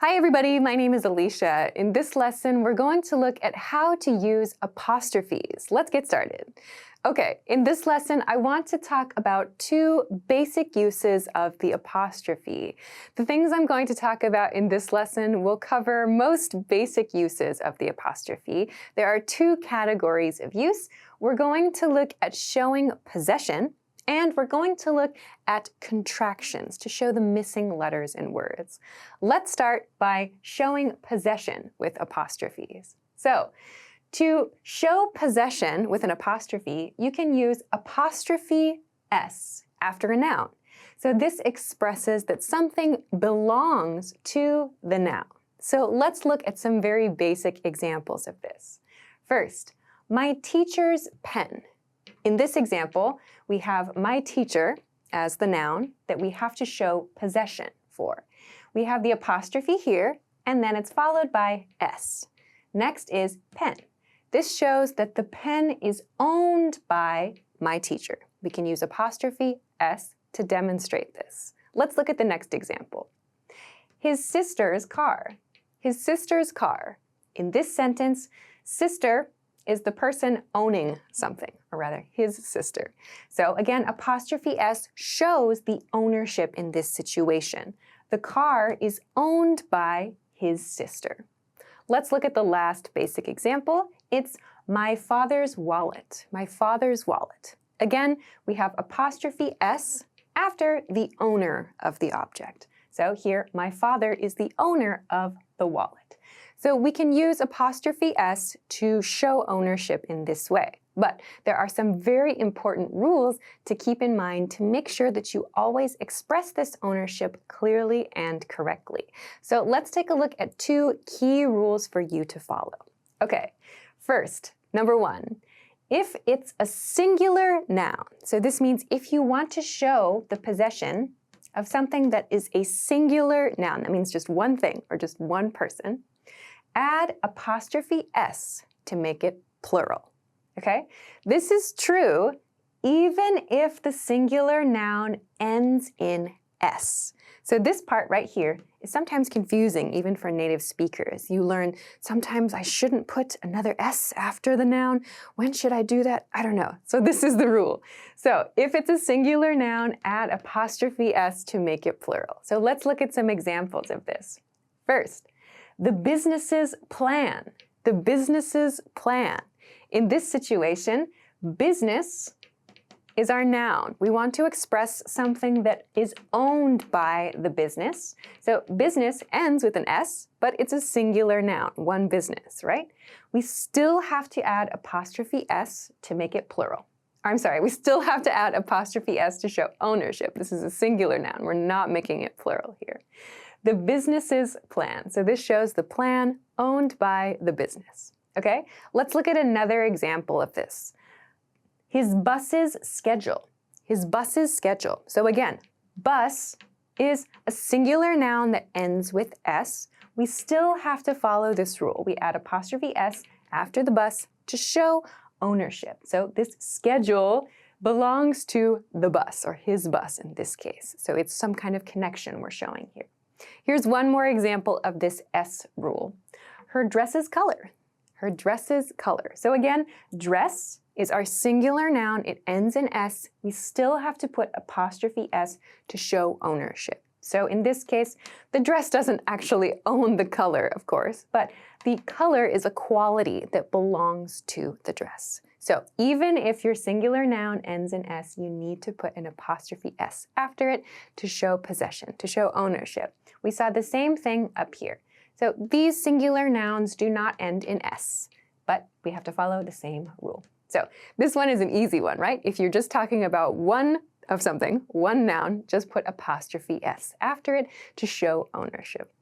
Hi everybody, my name is Alicia. In this lesson, we're going to look at how to use apostrophes. Let's get started. Okay, in this lesson, I want to talk about two basic uses of the apostrophe. The things I'm going to talk about in this lesson will cover most basic uses of the apostrophe. There are two categories of use. We're going to look at showing possession, and we're going to look at contractions to show the missing letters in words. Let's start by showing possession with apostrophes. So, to show possession with an apostrophe, you can use apostrophe S after a noun. So this expresses that something belongs to the noun. So let's look at some very basic examples of this. First, my teacher's pen. In this example, we have my teacher as the noun that we have to show possession for. We have the apostrophe here, and then it's followed by S. Next is pen. This shows that the pen is owned by my teacher. We can use apostrophe S to demonstrate this. Let's look at the next example. His sister's car. His sister's car. In this sentence, sister is the person owning something, or rather, his sister. So again, apostrophe S shows the ownership in this situation. The car is owned by his sister. Let's look at the last basic example. It's my father's wallet. My father's wallet. Again, we have apostrophe S after the owner of the object. So here, my father is the owner of the wallet. So we can use apostrophe S to show ownership in this way. But there are some very important rules to keep in mind to make sure that you always express this ownership clearly and correctly. So let's take a look at two key rules for you to follow. Okay, first, number one, if it's a singular noun, so this means if you want to show the possession of something that is a singular noun, that means just one thing or just one person, add apostrophe S to make it plural, okay? This is true even if the singular noun ends in S. So this part right here is sometimes confusing even for native speakers. You learn, sometimes I shouldn't put another S after the noun. When should I do that? I don't know. So this is the rule. So if it's a singular noun, add apostrophe S to make it plural. So let's look at some examples of this. First, the business's plan. The business's plan. In this situation, business is our noun. We want to express something that is owned by the business. So business ends with an S, but it's a singular noun, one business, right? We still have to add apostrophe S to make it plural. I'm sorry, we still have to add apostrophe S to show ownership. This is a singular noun. We're not making it plural here. The business's plan. So this shows the plan owned by the business. Okay, let's look at another example of this. His bus's schedule. His bus's schedule. So again, bus is a singular noun that ends with S. We still have to follow this rule. We add apostrophe S after the bus to show ownership. So this schedule belongs to the bus, or his bus in this case. So it's some kind of connection we're showing here. Here's one more example of this S rule. Her dress's color. Her dress's color. So again, dress is our singular noun. It ends in S. We still have to put apostrophe S to show ownership. So in this case, the dress doesn't actually own the color, of course, but the color is a quality that belongs to the dress. So even if your singular noun ends in S, you need to put an apostrophe S after it to show possession, to show ownership. We saw the same thing up here. So these singular nouns do not end in S, but we have to follow the same rule. So this one is an easy one, right? If you're just talking about one of something, one noun, just put apostrophe S after it to show ownership.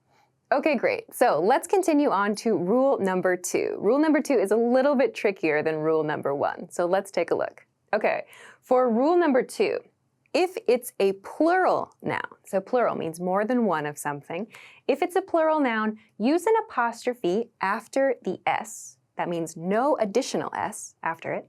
Okay, great. So let's continue on to rule number 2. Rule number 2 is a little bit trickier than rule number 1. So let's take a look. Okay, for rule number 2, if it's a plural noun, so plural means more than one of something, if it's a plural noun, use an apostrophe after the S. That means no additional S after it.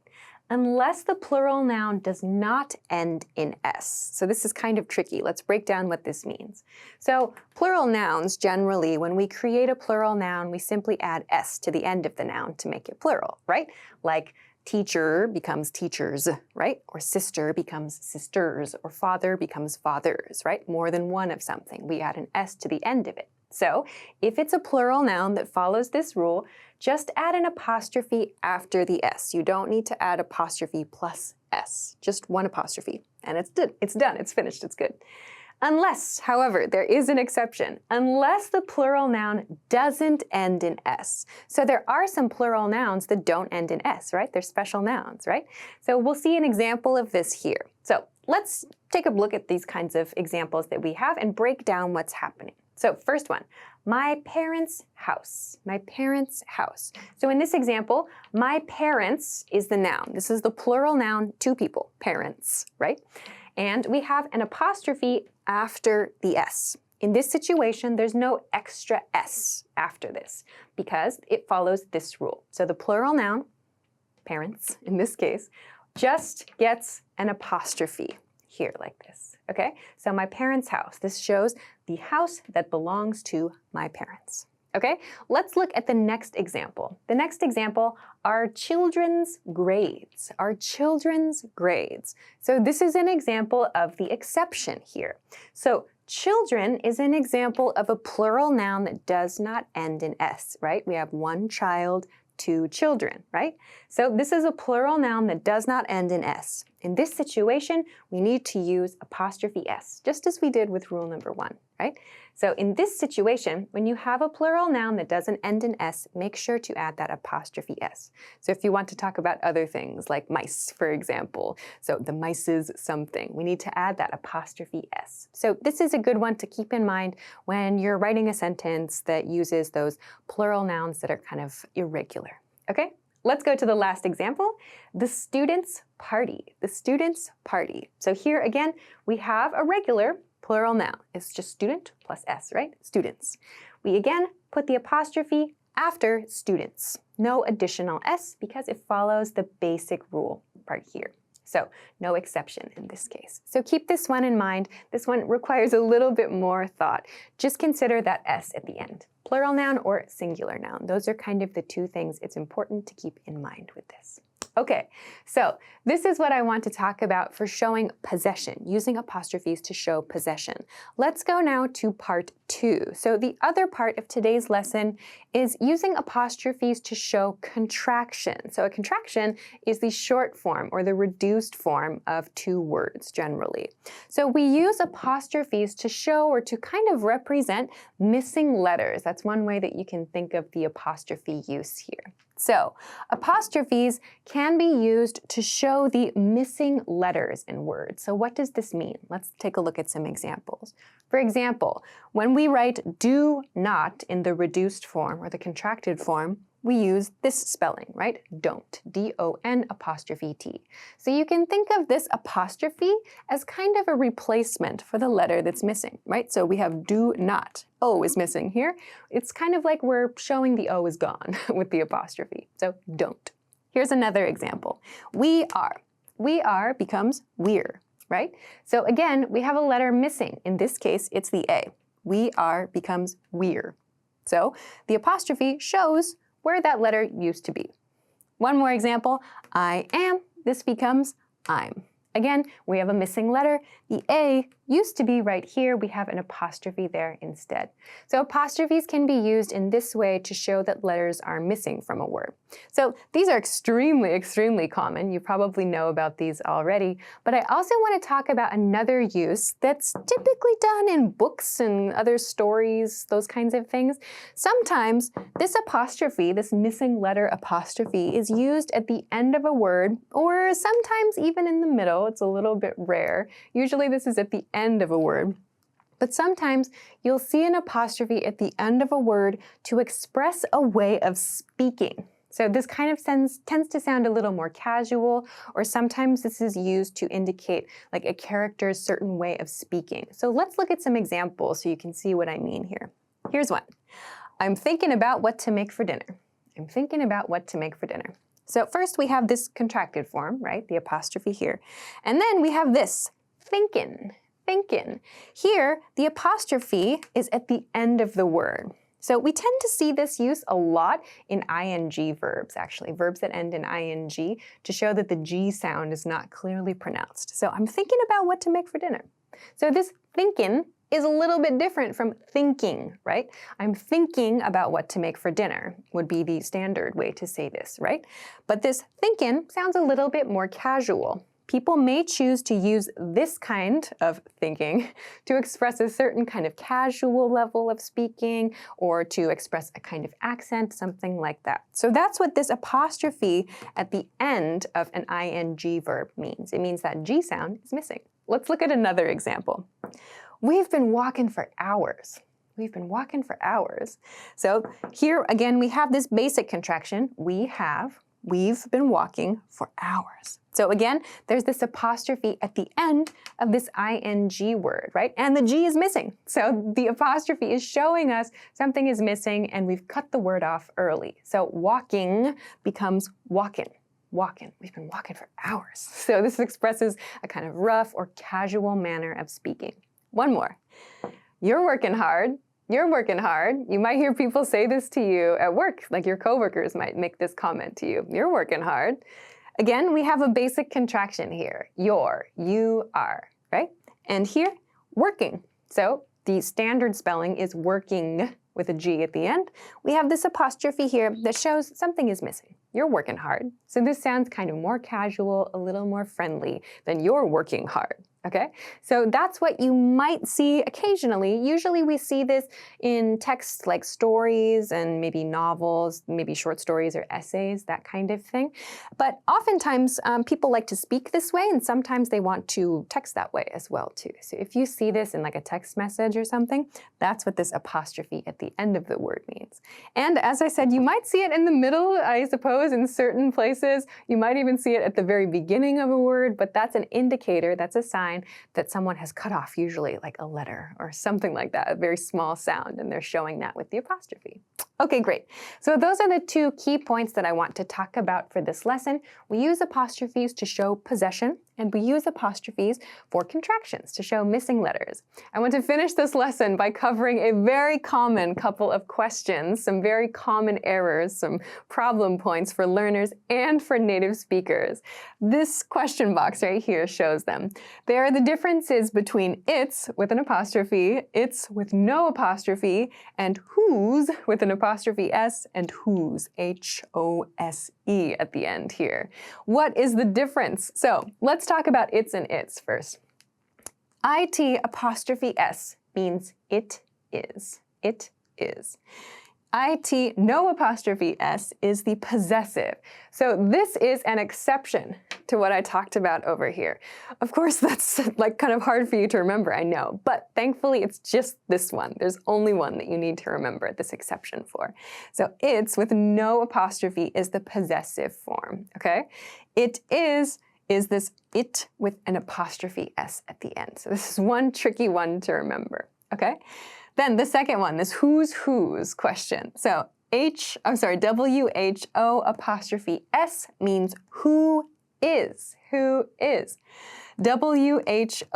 unless the plural noun does not end in s. So this is kind of tricky. Let's break down what this means. So plural nouns, generally, when we create a plural noun, we simply add s to the end of the noun to make it plural, right? Like teacher becomes teachers, right? Or sister becomes sisters, or father becomes fathers, right? More than one of something. We add an s to the end of it. So if it's a plural noun that follows this rule, just add an apostrophe after the s. You don't need to add apostrophe plus s, just one apostrophe. And it's done, it's finished, it's good. Unless, however, there is an exception, unless the plural noun doesn't end in s. So there are some plural nouns that don't end in s, right? They're special nouns, right? So we'll see an example of this here. So let's take a look at these kinds of examples that we have and break down what's happening. So first one, my parents' house. My parents' house. So in this example, my parents is the noun. This is the plural noun, two people, parents, right? And we have an apostrophe after the s. In this situation, there's no extra s after this because it follows this rule. So the plural noun, parents in this case, just gets an apostrophe here like this, okay? So my parents' house, this shows the house that belongs to my parents, okay? Let's look at the next example. The next example are children's grades, our children's grades. So this is an example of the exception here. So children is an example of a plural noun that does not end in s, right? We have one child, two children, right? So this is a plural noun that does not end in s. In this situation, we need to use apostrophe s, just as we did with rule number 1, right? So in this situation, when you have a plural noun that doesn't end in s, make sure to add that apostrophe s. So if you want to talk about other things like mice, for example, so the mice is something, we need to add that apostrophe s. So this is a good one to keep in mind when you're writing a sentence that uses those plural nouns that are kind of irregular, okay? Let's go to the last example, the students' party, the students' party. So here again, we have a regular plural noun. It's just student plus s, right? Students. We again put the apostrophe after students. No additional s because it follows the basic rule part here. So no exception in this case. So keep this one in mind. This one requires a little bit more thought. Just consider that s at the end. Plural noun or singular noun. Those are kind of the two things it's important to keep in mind with this. Okay, so this is what I want to talk about for showing possession, using apostrophes to show possession. Let's go now to part 2. So the other part of today's lesson is using apostrophes to show contraction. So a contraction is the short form or the reduced form of two words generally. So we use apostrophes to show or to kind of represent missing letters. That's one way that you can think of the apostrophe use here. So apostrophes can be used to show the missing letters in words. So what does this mean? Let's take a look at some examples. For example, when we write do not in the reduced form or the contracted form, we use this spelling, right? Don't, D-O-N apostrophe T. So you can think of this apostrophe as kind of a replacement for the letter that's missing, right? So we have do not. O is missing here. It's kind of like we're showing the O is gone with the apostrophe. So don't. Here's another example. We are. We are becomes we're, right? So again, we have a letter missing. In this case, it's the A. We are becomes we're. So the apostrophe shows where that letter used to be. One more example, I am, this becomes I'm. Again, we have a missing letter. The A used to be right here. We have an apostrophe there instead. So apostrophes can be used in this way to show that letters are missing from a word. So these are extremely, extremely common. You probably know about these already. But I also want to talk about another use that's typically done in books and other stories, those kinds of things. Sometimes this apostrophe, this missing letter apostrophe, is used at the end of a word, or sometimes even in the middle. It's a little bit rare. Usually this is at the end of a word. But sometimes you'll see an apostrophe at the end of a word to express a way of speaking. So this kind of tends to sound a little more casual, or sometimes this is used to indicate like a character's certain way of speaking. So let's look at some examples so you can see what I mean here. Here's one. I'm thinking about what to make for dinner. I'm thinking about what to make for dinner. So first we have this contracted form, right? The apostrophe here. And then we have this, thinkin', thinkin'. Here, the apostrophe is at the end of the word. So we tend to see this use a lot in ing verbs, actually, verbs that end in ing, to show that the G sound is not clearly pronounced. So I'm thinking about what to make for dinner. So this thinkin' is a little bit different from thinking, right? I'm thinking about what to make for dinner would be the standard way to say this, right? But this thinkin' sounds a little bit more casual. People may choose to use this kind of thinking to express a certain kind of casual level of speaking or to express a kind of accent, something like that. So that's what this apostrophe at the end of an ing verb means. It means that G sound is missing. Let's look at another example. We've been walking for hours. We've been walking for hours. So here again, we have this basic contraction. We've been walking for hours. So again, there's this apostrophe at the end of this ing word, right? And the G is missing. So the apostrophe is showing us something is missing and we've cut the word off early. So walking becomes walkin'. Walking. We've been walking for hours. So this expresses a kind of rough or casual manner of speaking. One more. You're working hard. You're working hard. You might hear people say this to you at work, like your coworkers might make this comment to you. You're working hard. Again, we have a basic contraction here. You are, right? And here, working. So the standard spelling is working with a G at the end. We have this apostrophe here that shows something is missing. You're working hard. So this sounds kind of more casual, a little more friendly than you're working hard. Okay, so that's what you might see occasionally. Usually we see this in texts like stories and maybe novels, maybe short stories or essays, that kind of thing. But oftentimes people like to speak this way and sometimes they want to text that way as well too. So if you see this in like a text message or something, that's what this apostrophe at the end of the word means. And as I said, you might see it in the middle, I suppose, in certain places. You might even see it at the very beginning of a word, but that's an indicator, that's a sign that someone has cut off, usually like a letter or something like that, a very small sound, and they're showing that with the apostrophe. Okay, great. So those are the two key points that I want to talk about for this lesson. We use apostrophes to show possession, and we use apostrophes for contractions to show missing letters. I want to finish this lesson by covering a very common couple of questions, some very common errors, some problem points for learners and for native speakers. This question box right here shows them. There are the differences between it's with an apostrophe, it's with no apostrophe, and whose with an apostrophe S and whose, H-O-S-E at the end here. What is the difference? So let's talk about its and its first. IT apostrophe S means it is. It is. IT no apostrophe S is the possessive. So this is an exception to what I talked about over here. Of course, that's like kind of hard for you to remember, I know, but thankfully it's just this one. There's only one that you need to remember this exception for. So it's with no apostrophe is the possessive form, okay? It is this it with an apostrophe S at the end. So this is one tricky one to remember, okay? Then the second one, this whose question. So W-H-O apostrophe S means who is, who is. W-H-O-S-E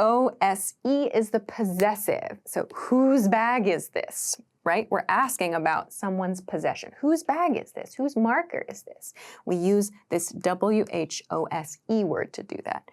is the possessive. So whose bag is this, right? We're asking about someone's possession. Whose bag is this? Whose marker is this? We use this W-H-O-S-E word to do that.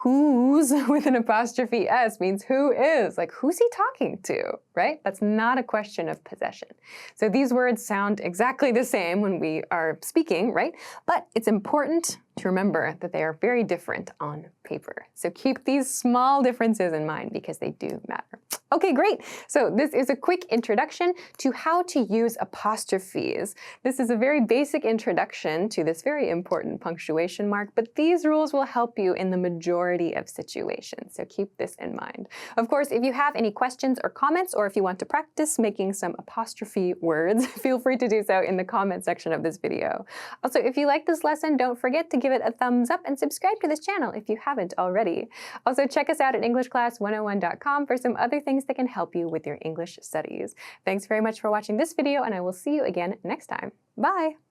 Whose with an apostrophe S means who is, like who's he talking to, right? That's not a question of possession. So these words sound exactly the same when we are speaking, right? But it's important to remember that they are very different on paper. So keep these small differences in mind because they do matter. Okay, great. So this is a quick introduction to how to use apostrophes. This is a very basic introduction to this very important punctuation mark, but these rules will help you in the majority of situations. So keep this in mind. Of course, if you have any questions or comments, or if you want to practice making some apostrophe words, feel free to do so in the comment section of this video. Also, if you like this lesson, don't forget to give it a thumbs up and subscribe to this channel if you haven't already. Also, check us out at EnglishClass101.com for some other things that can help you with your English studies. Thanks very much for watching this video, and I will see you again next time. Bye!